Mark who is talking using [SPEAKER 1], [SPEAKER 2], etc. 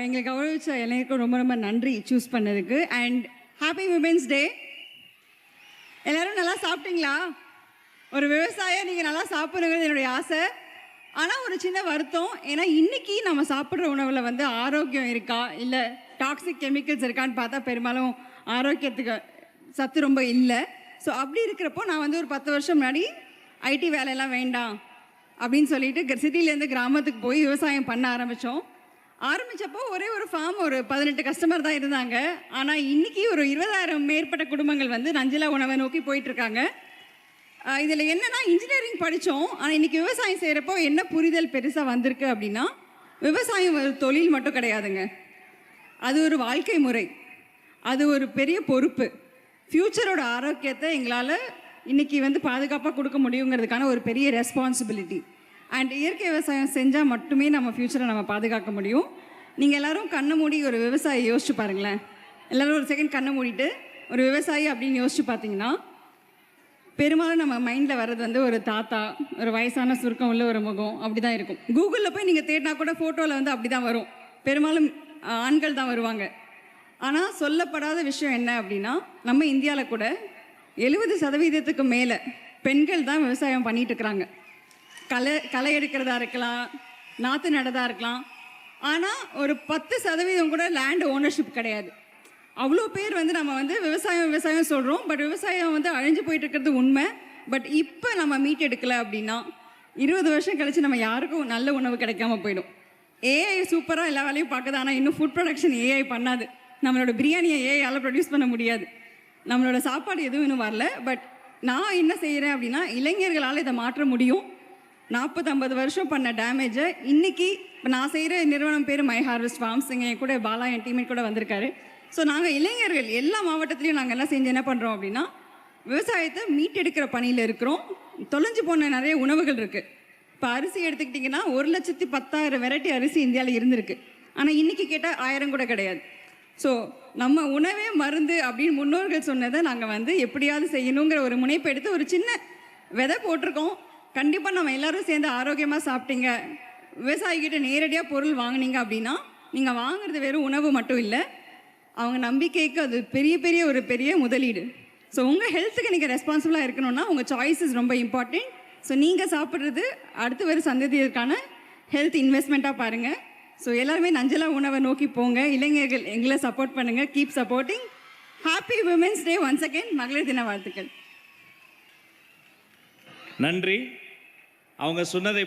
[SPEAKER 1] எங்களை கௌரவிச்ச எல்லாருக்கும் ரொம்ப ரொம்ப நன்றி சூஸ் பண்ணதுக்கு. And happy women's day. எல்லாரும் நல்லா சாப்பிட்டீங்களா? ஒரு விவசாயம் நீங்கள் நல்லா சாப்பிடுங்கிறது என்னுடைய ஆசை. ஆனால் ஒரு சின்ன வருத்தம், ஏன்னா இன்றைக்கி நம்ம சாப்பிட்ற உணவில் வந்து ஆரோக்கியம் இருக்கா இல்லை டாக்ஸிக் கெமிக்கல்ஸ் இருக்கான்னு பார்த்தா பெரும்பாலும் ஆரோக்கியத்துக்கு சத்து ரொம்ப இல்லை. ஸோ அப்படி இருக்கிறப்போ நான் வந்து ஒரு 10 வருஷம் முன்னாடி ஐடி வேலையெல்லாம் வேண்டாம் அப்படின்னு சொல்லிட்டு சிட்டிலேருந்து கிராமத்துக்கு போய் விவசாயம் பண்ண ஆரம்பித்தப்போ ஒரே ஒரு ஃபார்ம், ஒரு 18 கஸ்டமர் தான் இருந்தாங்க. ஆனால் இன்றைக்கி ஒரு 20,000 மேற்பட்ட குடும்பங்கள் வந்து நஞ்சிலா உணவை நோக்கி போயிட்டுருக்காங்க. இதில் என்னென்னா இன்ஜினியரிங் படித்தோம், ஆனால் இன்றைக்கி விவசாயம் செய்கிறப்போ என்ன புரிதல் பெருசாக வந்திருக்கு அப்படின்னா, விவசாயம் ஒரு தொழில் மட்டும் கிடையாதுங்க, அது ஒரு வாழ்க்கை முறை, அது ஒரு பெரிய பொறுப்பு. ஃப்யூச்சரோட ஆரோக்கியத்தை எங்களால் இன்றைக்கி வந்து பாதுகாப்பாக கொடுக்க முடியுங்கிறதுக்கான ஒரு பெரிய ரெஸ்பான்சிபிலிட்டி. அண்ட் இயற்கை விவசாயம் செஞ்சால் மட்டுமே நம்ம ஃப்யூச்சரை நம்ம பாதுகாக்க முடியும். நீங்கள் எல்லோரும் கண்ணை மூடி ஒரு விவசாயி யோசிச்சு பாருங்களேன். எல்லோரும் ஒரு செகண்ட் கண்ணை மூடிட்டு ஒரு விவசாயி அப்படின்னு யோசிச்சு பார்த்தீங்கன்னா, பெரும்பாலும் நம்ம மைண்டில் வர்றது வந்து ஒரு தாத்தா, ஒரு வயசான சுருக்கம் உள்ள ஒரு முகம் அப்படி தான் இருக்கும். கூகுளில் போய் நீங்கள் தேடினா கூட ஃபோட்டோவில் வந்து அப்படி தான் வரும். பெரும்பாலும் ஆண்கள் தான் வருவாங்க. ஆனால் சொல்லப்படாத விஷயம் என்ன அப்படின்னா, நம்ம இந்தியாவில் கூட 70% மேலே பெண்கள் தான் விவசாயம் பண்ணிகிட்டு இருக்கிறாங்க. களை எடுக்கிறதா இருக்கலாம், நாற்று நடதாக இருக்கலாம். ஆனால் ஒரு 10% கூட லேண்ட் ஓனர்ஷிப் கிடையாது. அவ்வளோ பேர் வந்து நம்ம வந்து விவசாயம் சொல்கிறோம், பட் விவசாயம் வந்து அழிஞ்சு போயிட்டு இருக்கிறது உண்மை. பட் இப்போ நம்ம மீட் எடுக்கலை அப்படின்னா 20 வருஷம் கழித்து நம்ம யாருக்கும் நல்ல உணவு கிடைக்காம போயிடும். ஏஐ சூப்பராக எல்லா வேலையும் பார்க்குது, ஆனால் இன்னும் ஃபுட் ப்ரொடக்ஷன் ஏஐ பண்ணாது. நம்மளோட பிரியாணியை ஏஐயால் ப்ரொடியூஸ் பண்ண முடியாது. நம்மளோட சாப்பாடு எதுவும் இன்னும் வரல. பட் நான் என்ன செய்கிறேன் அப்படின்னா, இளைஞர்களால் இதை மாற்ற முடியும். 40-50 வருஷம் பண்ண டேமேஜை இன்றைக்கி இப்போ நான் செய்கிற நிறுவனம் பேர் மை ஹார்வெஸ்ட் ஃபார்ம்ஸ். இங்கே கூட பாலா என் டீமேட் கூட வந்திருக்காரு. ஸோ நாங்கள் இளைஞர்கள் எல்லா மாவட்டத்துலேயும் நாங்கள் எல்லாம் செஞ்சு என்ன பண்ணுறோம் அப்படின்னா, விவசாயத்தை மீட்டெடுக்கிற பணியில் இருக்கிறோம். தொலைஞ்சு போன நிறைய உணவுகள் இருக்குது. இப்போ அரிசி எடுத்துக்கிட்டிங்கன்னா 1,10,000 வெரைட்டி அரிசி இந்தியாவில் இருந்திருக்கு. ஆனால் இன்றைக்கி கேட்டால் 1000 கூட கிடையாது. ஸோ நம்ம உணவே மருந்து அப்படின்னு முன்னோர்கள் சொன்னதை நாங்கள் வந்து எப்படியாவது செய்யணுங்கிற ஒரு முனைப்பு எடுத்து ஒரு சின்ன விதை போட்டிருக்கோம். கண்டிப்பாக நம்ம எல்லோரும் சேர்ந்து ஆரோக்கியமாக சாப்பிட்டீங்க, விவசாயிக்கிட்ட நேரடியாக பொருள் வாங்கினீங்க அப்படின்னா, நீங்கள் வாங்குறது வெறும் உணவு மட்டும் இல்லை, அவங்க நம்பிக்கைக்கு அது பெரிய முதலீடு. ஸோ உங்கள் ஹெல்த்துக்கு நீங்கள் ரெஸ்பான்சிபிளாக இருக்கணும்னா உங்கள் சாய்ஸஸ் ரொம்ப இம்பார்ட்டண்ட். ஸோ நீங்கள் சாப்பிட்றது அடுத்து வரும் சந்ததியருக்கான ஹெல்த் இன்வெஸ்ட்மெண்ட்டாக பாருங்கள். ஸோ எல்லாருமே நஞ்சலா உணவை நோக்கி போங்க. இளைஞர்கள் எங்களை சப்போர்ட் பண்ணுங்கள். Keep supporting. Happy women's day once again. மகளிர் தின வாழ்த்துக்கள்.
[SPEAKER 2] நன்றி. அவங்க சொன்னதை